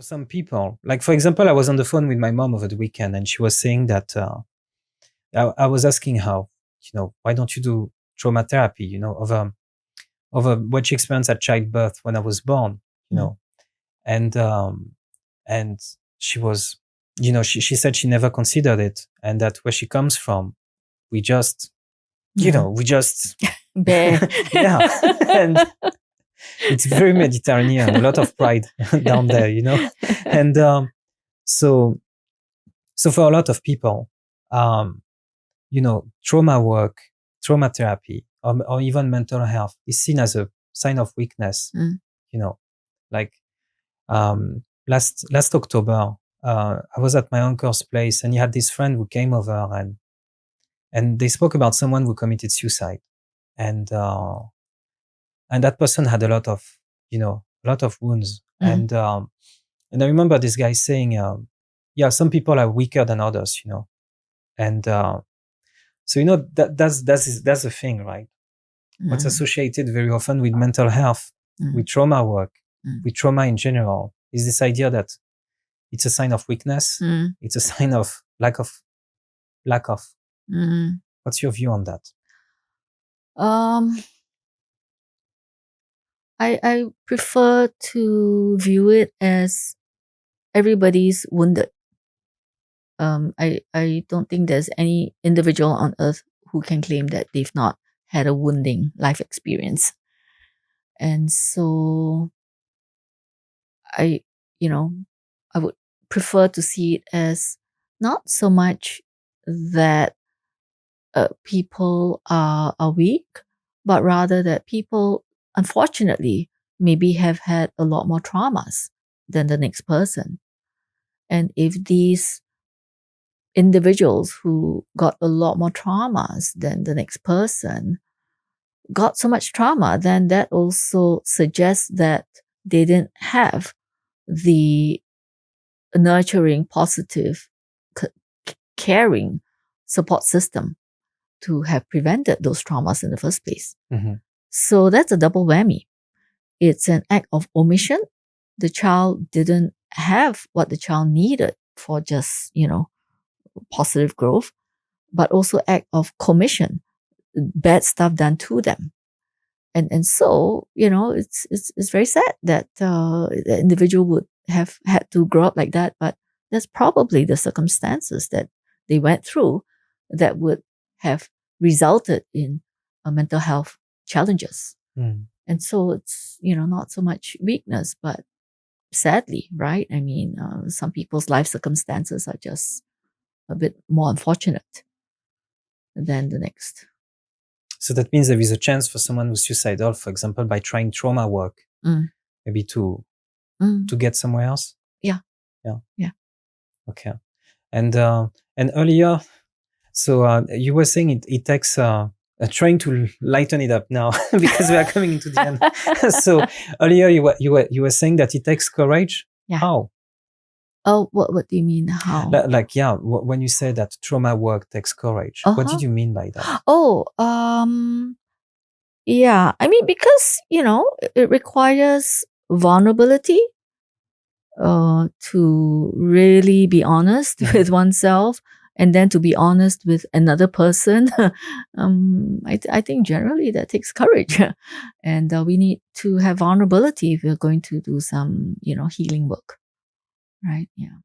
for some people, like for example, I was on the phone with my mom over the weekend, and she was saying that I was asking her, why don't you do trauma therapy, of what she experienced at childbirth when I was born, and and she was, she said she never considered it, and that where she comes from, we just, we just, Bear. yeah, and it's very Mediterranean, a lot of pride down there, and so for a lot of people, trauma work, trauma therapy, or even mental health is seen as a sign of weakness. Like last October, I was at my uncle's place, and he had this friend who came over, and they spoke about someone who committed suicide, and that person had a lot of wounds, and I remember this guy saying, some people are weaker than others, and so that's the thing, right? What's associated very often with mental health, with trauma work, with trauma in general, is this idea that it's a sign of weakness. It's a sign of lack of. What's your view on that? I prefer to view it as everybody's wounded. I don't think there's any individual on earth who can claim that they've not had a wounding life experience. And so I would prefer to see it as not so much that people are weak, but rather that people, unfortunately, maybe have had a lot more traumas than the next person. And if these individuals who got a lot more traumas than the next person got so much trauma, then that also suggests that they didn't have the nurturing, positive, caring support system to have prevented those traumas in the first place. So that's a double whammy. It's an act of omission. The child didn't have what the child needed for just, positive growth, but also act of commission, bad stuff done to them. And so, it's very sad that the individual would have had to grow up like that, but that's probably the circumstances that they went through that would have resulted in mental health challenges. And so it's, not so much weakness, but sadly, right? I mean, some people's life circumstances are just a bit more unfortunate than the next. So that means there is a chance for someone who's suicidal, for example, by trying trauma work, maybe to get somewhere else. Yeah. Okay. And earlier, so you were saying it takes trying to lighten it up now because we are coming into the end. So earlier you were saying that it takes courage. Yeah. How? Oh, what do you mean? How? When you say that trauma work takes courage, what did you mean by that? Oh, yeah. I mean, because, it requires vulnerability to really be honest with oneself, and then to be honest with another person. I think generally that takes courage. And we need to have vulnerability if we're going to do some, healing work. Right? Yeah.